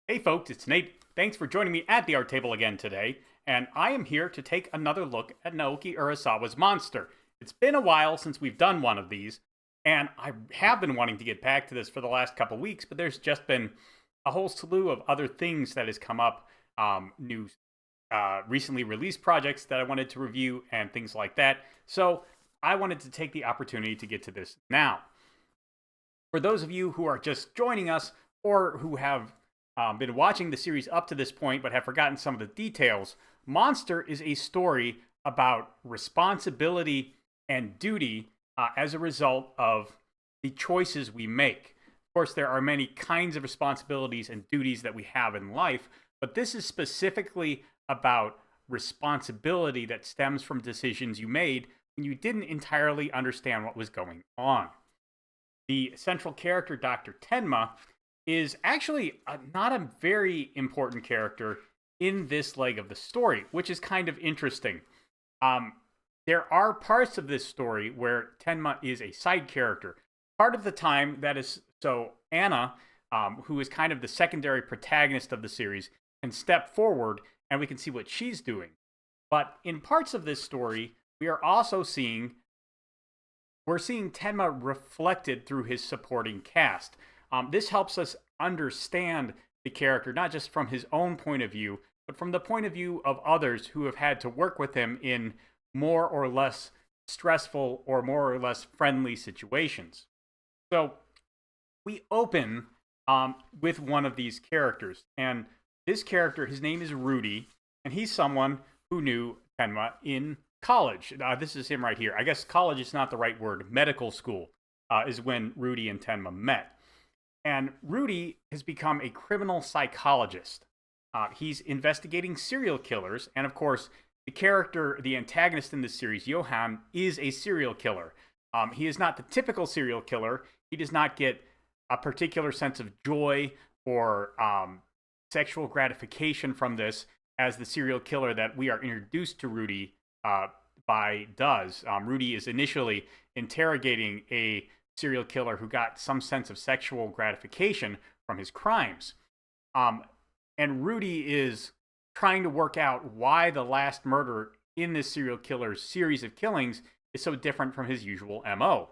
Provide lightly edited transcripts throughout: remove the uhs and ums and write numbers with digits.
Hey folks, it's Nate. Thanks for joining me at the art table again today, and I am here to take another look at Naoki Urasawa's Monster. It's been a while since we've done one of these, and I have been wanting to get back to this for the last couple weeks, but there's just been a whole slew of other things that has come up, new recently released projects that I wanted to review and things like that. So I wanted to take the opportunity to get to this now. For those of you who are just joining us or who have been watching the series up to this point but have forgotten some of the details, Monster is a story about responsibility and duty as a result of the choices we make. Of course, there are many kinds of responsibilities and duties that we have in life, but this is specifically about responsibility that stems from decisions you made when you didn't entirely understand what was going on. The central character, Dr. Tenma, is actually not a very important character in this leg of the story, which is kind of interesting. There are parts of this story where Tenma is a side character. Part of the time, that is so Anna, who is kind of the secondary protagonist of the series, can step forward and we can see what she's doing. But in parts of this story, we are also seeing Tenma reflected through his supporting cast. This helps us understand the character, not just from his own point of view, but from the point of view of others who have had to work with him in more or less stressful or more or less friendly situations. So we open with one of these characters, and this character, his name is Rudy, and he's someone who knew Tenma in college. This is him right here. I guess college is not the right word. Medical school is when Rudy and Tenma met. And Rudy has become a criminal psychologist. He's investigating serial killers. And of course, the antagonist in this series, Johan, is a serial killer. He is not the typical serial killer. He does not get a particular sense of joy or sexual gratification from this as the serial killer that we are introduced to Rudy by does. Rudy is initially interrogating a serial killer who got some sense of sexual gratification from his crimes. And Rudy is trying to work out why the last murder in this serial killer's series of killings is so different from his usual MO.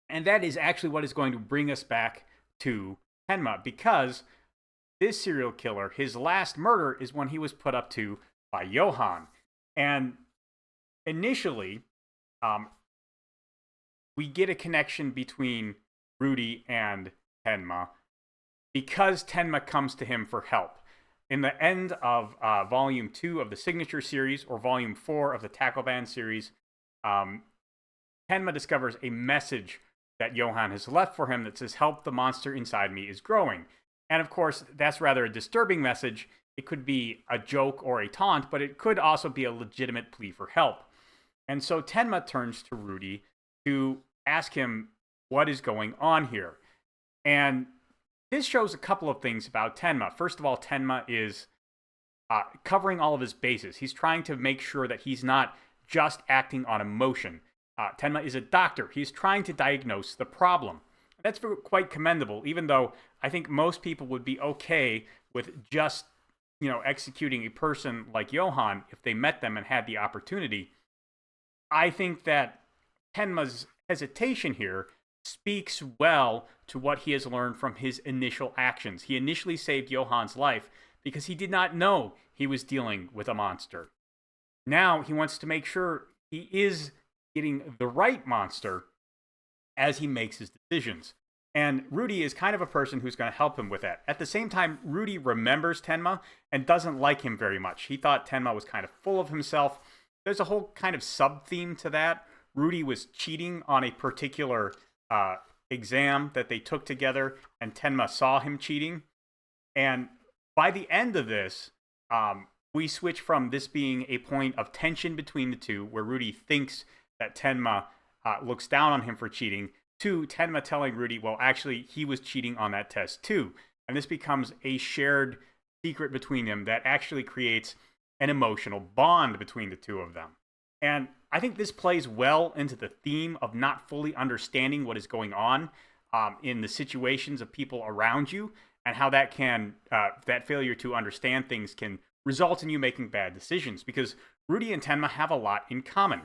And that is actually what is going to bring us back to Tenma, because this serial killer, his last murder is when he was put up to by Johan. And initially, we get a connection between Rudy and Tenma because Tenma comes to him for help. In the end of Volume 2 of the Signature series, or Volume 4 of the Tackle Band series, Tenma discovers a message that Johan has left for him that says, "Help, the monster inside me is growing." And of course, that's rather a disturbing message. It could be a joke or a taunt, but it could also be a legitimate plea for help. And so Tenma turns to Rudy to ask him what is going on here. And this shows a couple of things about Tenma. First of all, Tenma is covering all of his bases. He's trying to make sure that he's not just acting on emotion. Tenma is a doctor. He's trying to diagnose the problem. That's quite commendable, even though I think most people would be okay with just, executing a person like Johan if they met them and had the opportunity. I think that Tenma's hesitation here speaks well to what he has learned from his initial actions. He initially saved Johan's life because he did not know he was dealing with a monster. Now he wants to make sure he is getting the right monster as he makes his decisions. And Rudy is kind of a person who's going to help him with that. At the same time, Rudy remembers Tenma and doesn't like him very much. He thought Tenma was kind of full of himself. There's a whole kind of sub-theme to that. Rudy was cheating on a particular exam that they took together, and Tenma saw him cheating. And by the end of this, we switch from this being a point of tension between the two, where Rudy thinks that Tenma looks down on him for cheating, to Tenma telling Rudy, well, actually, he was cheating on that test too. And this becomes a shared secret between them that actually creates an emotional bond between the two of them. And I think this plays well into the theme of not fully understanding what is going on. in the situations of people around you, and how that can that failure to understand things can result in you making bad decisions. Because Rudy and Tenma have a lot in common.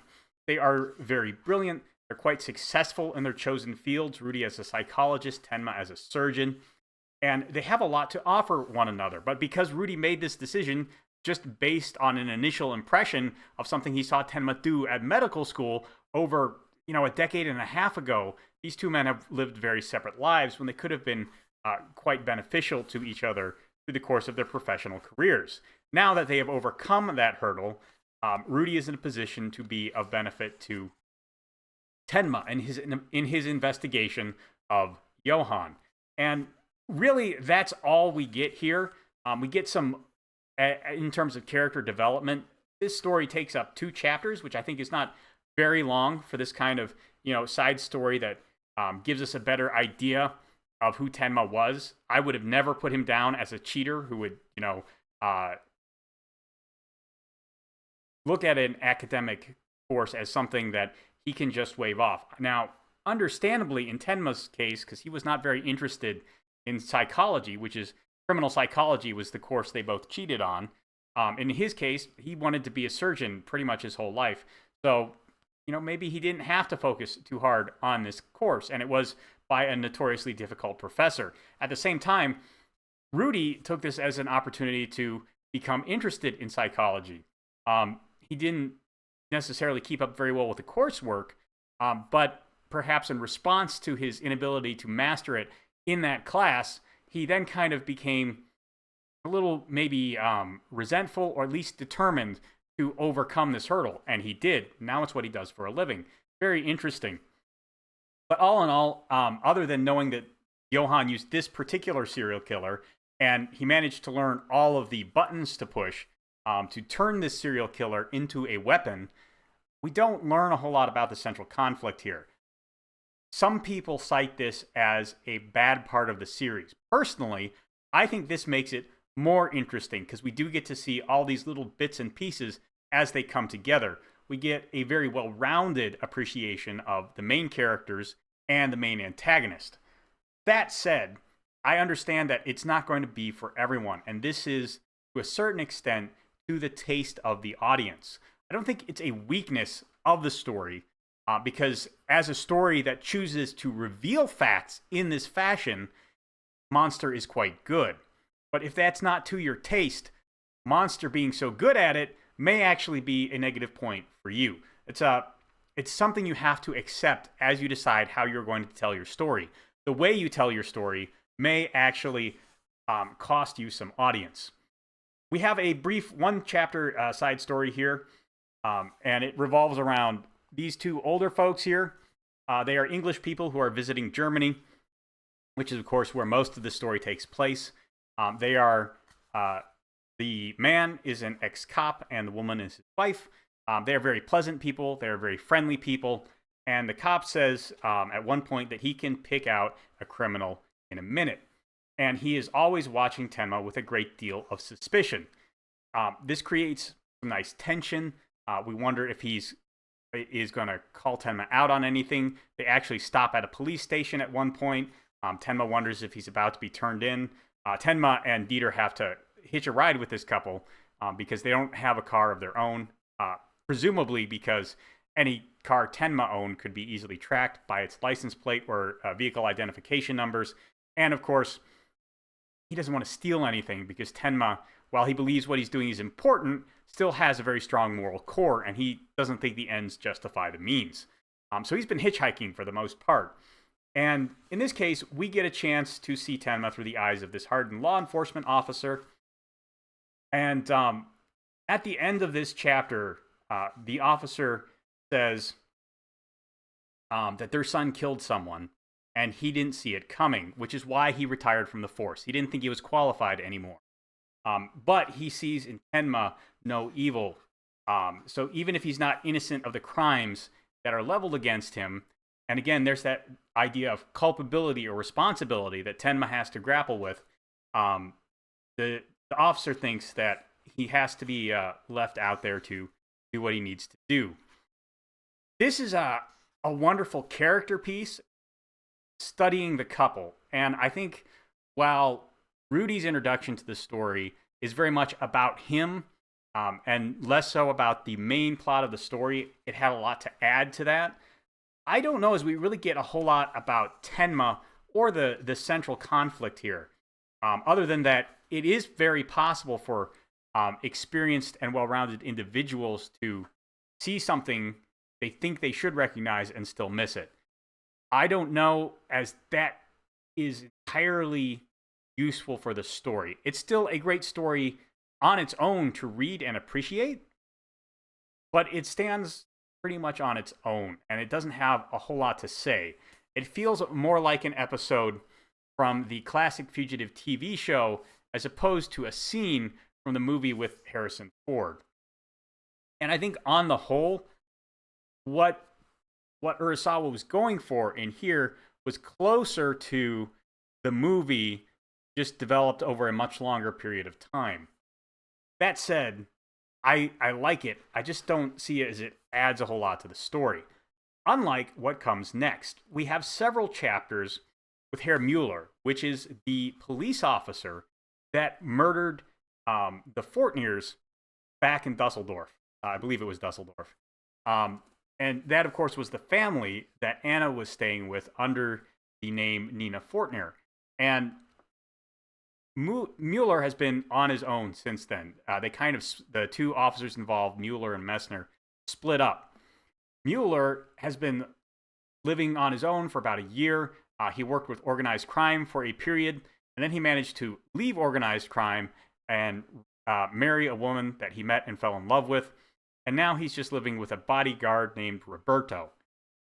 They are very brilliant. They're quite successful in their chosen fields. Rudy as a psychologist, Tenma as a surgeon. And they have a lot to offer one another. But because Rudy made this decision just based on an initial impression of something he saw Tenma do at medical school over, a decade and a half ago, these two men have lived very separate lives when they could have been quite beneficial to each other through the course of their professional careers. Now that they have overcome that hurdle, Rudy is in a position to be of benefit to Tenma in his investigation of Johann. And really, that's all we get here. We get some, in terms of character development, this story takes up 2 chapters, which I think is not very long for this kind of, side story that gives us a better idea of who Tenma was. I would have never put him down as a cheater who would, look at an academic course as something that he can just wave off. Now, understandably, in Tenma's case, because he was not very interested in psychology, which is criminal psychology was the course they both cheated on. In his case, he wanted to be a surgeon pretty much his whole life. So, maybe he didn't have to focus too hard on this course, and it was by a notoriously difficult professor. At the same time, Rudy took this as an opportunity to become interested in psychology. He didn't necessarily keep up very well with the coursework, but perhaps in response to his inability to master it in that class, he then kind of became a little maybe resentful, or at least determined to overcome this hurdle. And he did. Now it's what he does for a living. Very interesting. But all in all, other than knowing that Johann used this particular serial killer, and he managed to learn all of the buttons to push to turn this serial killer into a weapon, we don't learn a whole lot about the central conflict here. Some people cite this as a bad part of the series. Personally, I think this makes it more interesting because we do get to see all these little bits and pieces as they come together. We get a very well-rounded appreciation of the main characters and the main antagonist. That said, I understand that it's not going to be for everyone, and this is, to a certain extent, to the taste of the audience. I don't think it's a weakness of the story, because as a story that chooses to reveal facts in this fashion, Monster is quite good. But if that's not to your taste, Monster being so good at it may actually be a negative point for you. It's something you have to accept as you decide how you're going to tell your story. The way you tell your story may actually cost you some audience. We have a brief 1-chapter side story here, and it revolves around these 2 older folks here. They are English people who are visiting Germany, which is, of course, where most of the story takes place. They are, the man is an ex-cop, and the woman is his wife. They're very pleasant people. They're very friendly people. And the cop says at one point that he can pick out a criminal in a minute. And he is always watching Tenma with a great deal of suspicion. This creates some nice tension. We wonder if he is going to call Tenma out on anything. They actually stop at a police station at one point. Tenma wonders if he's about to be turned in. Tenma and Dieter have to hitch a ride with this couple because they don't have a car of their own, presumably because any car Tenma owned could be easily tracked by its license plate or vehicle identification numbers. And of course, he doesn't want to steal anything because Tenma, while he believes what he's doing is important, still has a very strong moral core, and he doesn't think the ends justify the means. So he's been hitchhiking for the most part. And in this case, we get a chance to see Tenma through the eyes of this hardened law enforcement officer. And at the end of this chapter, the officer says that their son killed someone, and he didn't see it coming, which is why he retired from the force. He didn't think he was qualified anymore. But he sees in Tenma no evil. So even if he's not innocent of the crimes that are leveled against him, and again, there's that idea of culpability or responsibility that Tenma has to grapple with, the officer thinks that he has to be left out there to do what he needs to do. This is a wonderful character piece. studying the couple. And I think while Rudy's introduction to the story is very much about him, and less so about the main plot of the story, it had a lot to add to that. I don't know as we really get a whole lot about Tenma or the central conflict here. Other than that, it is very possible for experienced and well-rounded individuals to see something they think they should recognize and still miss it. I don't know as that is entirely useful for the story. It's still a great story on its own to read and appreciate, but it stands pretty much on its own, and it doesn't have a whole lot to say. It feels more like an episode from the classic Fugitive TV show as opposed to a scene from the movie with Harrison Ford. And I think on the whole, what Urosawa was going for in here was closer to the movie, just developed over a much longer period of time. That said, I like it. I just don't see it as it adds a whole lot to the story. Unlike what comes next, we have several chapters with Herr Mueller, which is the police officer that murdered the Fortners back in Dusseldorf. I believe it was Dusseldorf. And that, of course, was the family that Anna was staying with under the name Nina Fortner. And Mueller has been on his own since then. The two officers involved, Mueller and Messner, split up. Mueller has been living on his own for about a year. He worked with organized crime for a period, and then he managed to leave organized crime and marry a woman that he met and fell in love with. And now he's just living with a bodyguard named Roberto.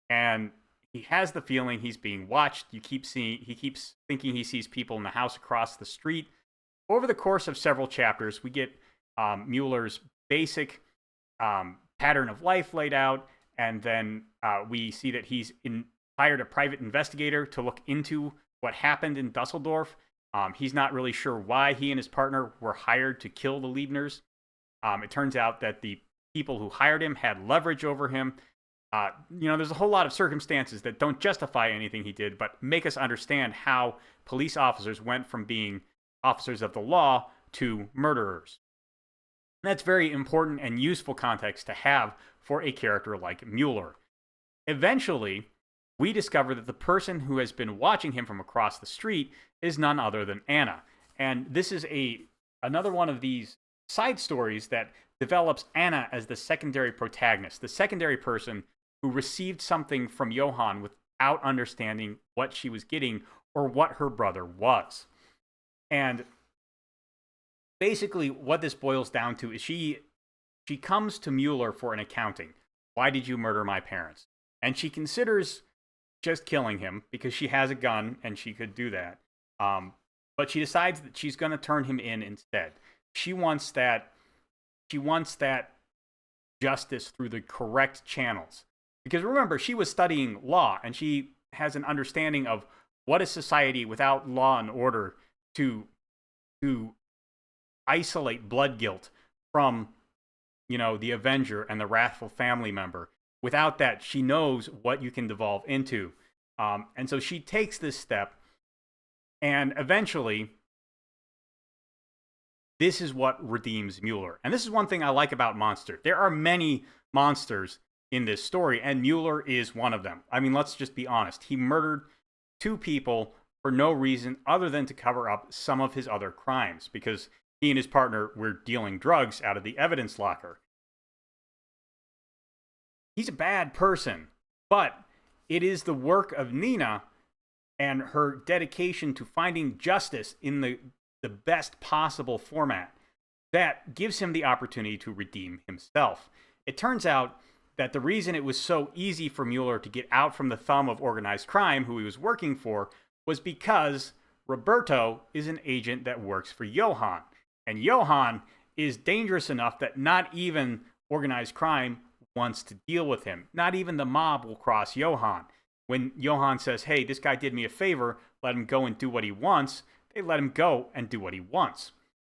And he has the feeling he's being watched. He keeps thinking he sees people in the house across the street. Over the course of several chapters, we get Mueller's basic pattern of life laid out, and then we see that he's hired a private investigator to look into what happened in Dusseldorf. He's not really sure why he and his partner were hired to kill the Liebners. It turns out that the people who hired him had leverage over him. There's a whole lot of circumstances that don't justify anything he did, but make us understand how police officers went from being officers of the law to murderers. And that's very important and useful context to have for a character like Mueller. Eventually, we discover that the person who has been watching him from across the street is none other than Anna. And this is another one of these side stories that develops Anna as the secondary protagonist, the secondary person who received something from Johann without understanding what she was getting or what her brother was. And basically what this boils down to is she comes to Mueller for an accounting. Why did you murder my parents? And she considers just killing him because she has a gun and she could do that. But she decides that she's going to turn him in instead. She wants that justice through the correct channels. Because remember, she was studying law, and she has an understanding of what is society without law and order to isolate blood guilt from, the Avenger and the wrathful family member. Without that, she knows what you can devolve into. And so she takes this step, and eventually, this is what redeems Mueller. And this is one thing I like about Monster. There are many monsters in this story, and Mueller is one of them. I mean, let's just be honest. He murdered two people for no reason other than to cover up some of his other crimes, because he and his partner were dealing drugs out of the evidence locker. He's a bad person, but it is the work of Nina and her dedication to finding justice in the best possible format that gives him the opportunity to redeem himself. It turns out that the reason it was so easy for Mueller to get out from the thumb of organized crime, who he was working for, was because Roberto is an agent that works for Johann. And Johann is dangerous enough that not even organized crime wants to deal with him. Not even the mob will cross Johann. When Johann says, hey, this guy did me a favor, let him go and do what he wants, they let him go and do what he wants.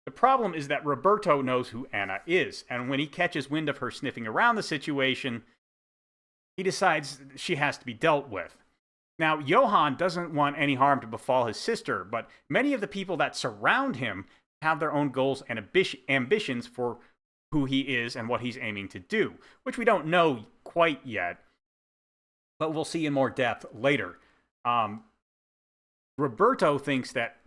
The problem is that Roberto knows who Anna is, and when he catches wind of her sniffing around the situation, he decides she has to be dealt with. Now, Johann doesn't want any harm to befall his sister, but many of the people that surround him have their own goals and ambitions for who he is and what he's aiming to do, which we don't know quite yet, but we'll see in more depth later. Roberto thinks that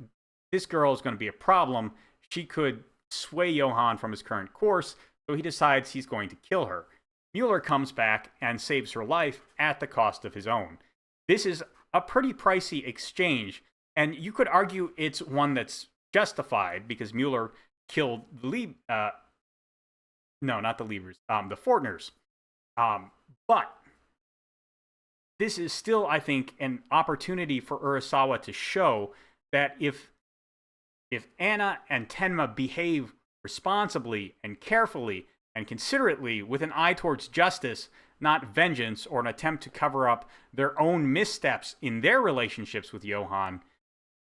this girl is going to be a problem. She could sway Johann from his current course, so he decides he's going to kill her. Mueller comes back and saves her life at the cost of his own. This is a pretty pricey exchange, and you could argue it's one that's justified because Mueller killed the the Fortners. But this is still, I think, an opportunity for Urosawa to show that if Anna and Tenma behave responsibly and carefully and considerately with an eye towards justice, not vengeance or an attempt to cover up their own missteps in their relationships with Johann,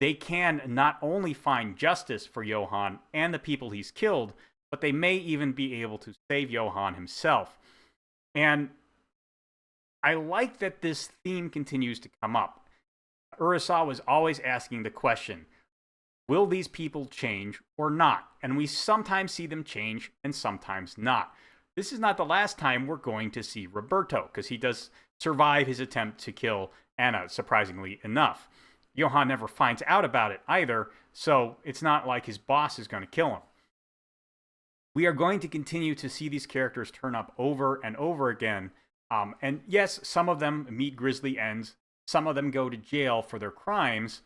they can not only find justice for Johann and the people he's killed, but they may even be able to save Johann himself. And I like that this theme continues to come up. Urosawa is always asking the question, will these people change or not? And we sometimes see them change and sometimes not. This is not the last time we're going to see Roberto, because he does survive his attempt to kill Anna, surprisingly enough. Johann never finds out about it either, so it's not like his boss is going to kill him. We are going to continue to see these characters turn up over and over again. And yes, some of them meet grisly ends. Some of them go to jail for their crimes.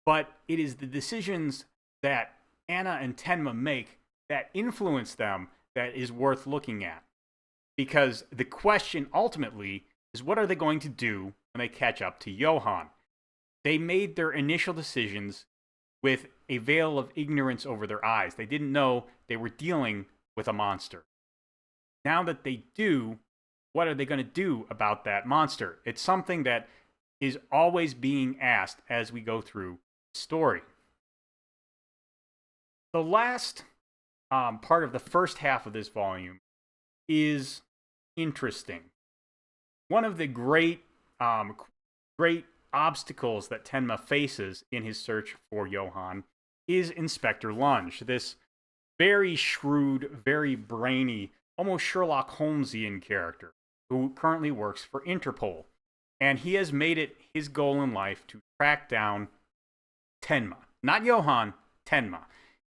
But it is the decisions that Anna and Tenma make that influence them that is worth looking at. Because the question ultimately is, what are they going to do when they catch up to Johann? They made their initial decisions with a veil of ignorance over their eyes. They didn't know they were dealing with a monster. Now that they do, what are they going to do about that monster? It's something that is always being asked as we go through the story. The last part of the first half of this volume is interesting. One of the great obstacles that Tenma faces in his search for Johann is Inspector Lunge, this very shrewd, very brainy, almost Sherlock Holmesian character who currently works for Interpol. And he has made it his goal in life to track down Tenma. Not Johann, Tenma.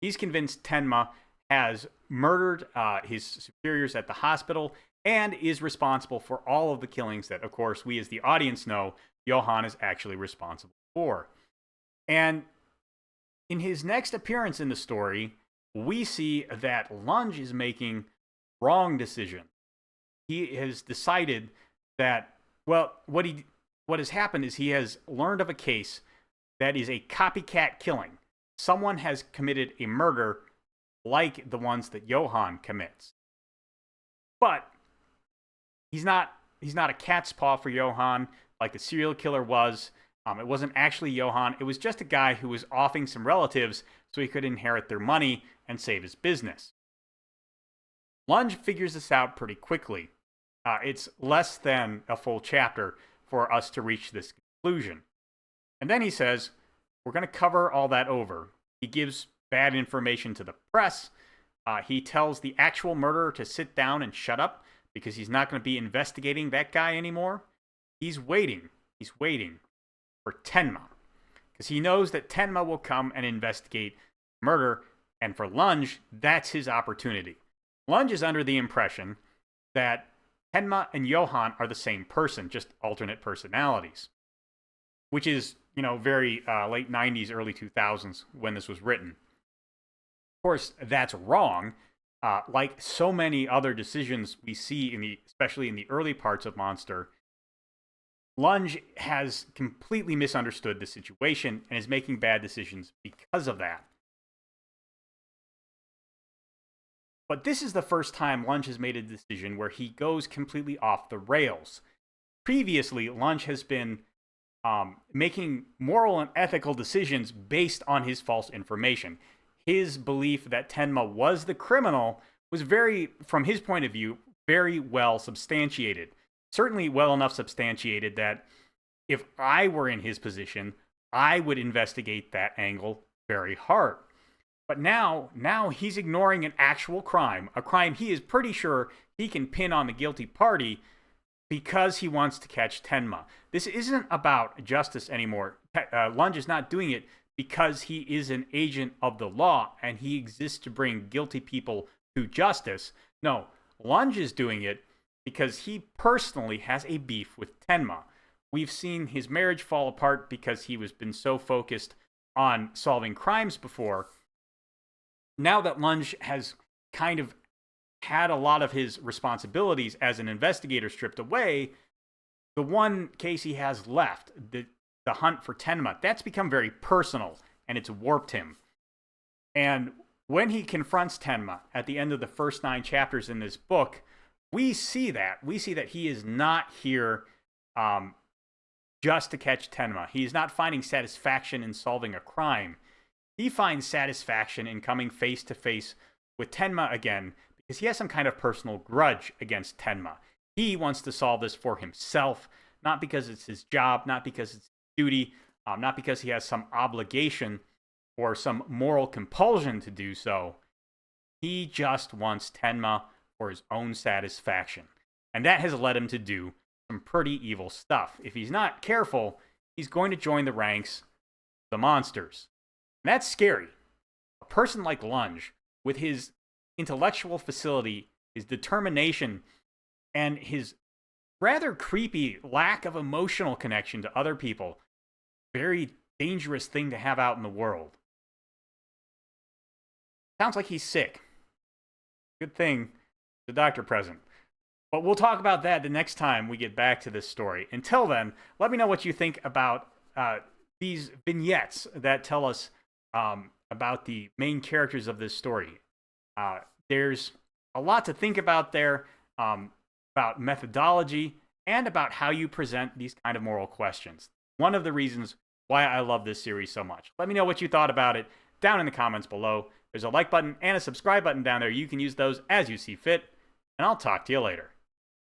He's convinced Tenma has murdered his superiors at the hospital and is responsible for all of the killings that, of course, we as the audience know Johann is actually responsible for. And in his next appearance in the story, we see that Lunge is making wrong decisions. He has decided that, well, what has happened is he has learned of a case that is a copycat killing. Someone has committed a murder like the ones that Johann commits. But he's not a cat's paw for Johann like the serial killer was. It wasn't actually Johann. It was just a guy who was offing some relatives so he could inherit their money and save his business. Lunge figures this out pretty quickly. It's less than a full chapter for us to reach this conclusion. And then he says, we're going to cover all that over. He gives bad information to the press. He tells the actual murderer to sit down and shut up because he's not going to be investigating that guy anymore. He's waiting for Tenma because he knows that Tenma will come and investigate murder, and for Lunge, that's his opportunity. Lunge is under the impression that Tenma and Johann are the same person, just alternate personalities, which is, very late 90s, early 2000s when this was written. Of course, that's wrong. Like so many other decisions we see, especially in the early parts of Monster, Lunge has completely misunderstood the situation and is making bad decisions because of that. But this is the first time Lunge has made a decision where he goes completely off the rails. Previously, Lunge has been making moral and ethical decisions based on his false information. His belief that Tenma was the criminal was from his point of view, very well substantiated. Certainly well enough substantiated that If I were in his position, I would investigate that angle very hard. But now he's ignoring an actual crime, a crime he is pretty sure he can pin on the guilty party because he wants to catch Tenma. This isn't about justice anymore. Lunge is not doing it because he is an agent of the law and he exists to bring guilty people to justice. No, Lunge is doing it because he personally has a beef with Tenma. We've seen his marriage fall apart because he was been so focused on solving crimes before. Now that Lunge has kind of had a lot of his responsibilities as an investigator stripped away, the one case he has left, the hunt for Tenma, that's become very personal, and it's warped him. And when he confronts Tenma at the end of the first 9 chapters in this book, we see that. We see that he is not here just to catch Tenma. He is not finding satisfaction in solving a crime. He finds satisfaction in coming face to face with Tenma again because he has some kind of personal grudge against Tenma. He wants to solve this for himself, not because it's his job, not because it's his duty, not because he has some obligation or some moral compulsion to do so. He just wants Tenma for his own satisfaction. And that has led him to do some pretty evil stuff. If he's not careful, he's going to join the ranks of the monsters. And that's scary. A person like Lunge, with his intellectual facility, his determination, and his rather creepy lack of emotional connection to other people, very dangerous thing to have out in the world. Sounds like he's sick. Good thing the doctor present. But we'll talk about that the next time we get back to this story. Until then, let me know what you think about these vignettes that tell us about the main characters of this story. There's a lot to think about there, about methodology, and about how you present these kind of moral questions. One of the reasons why I love this series so much. Let me know what you thought about it down in the comments below. There's a like button and a subscribe button down there. You can use those as you see fit, and I'll talk to you later.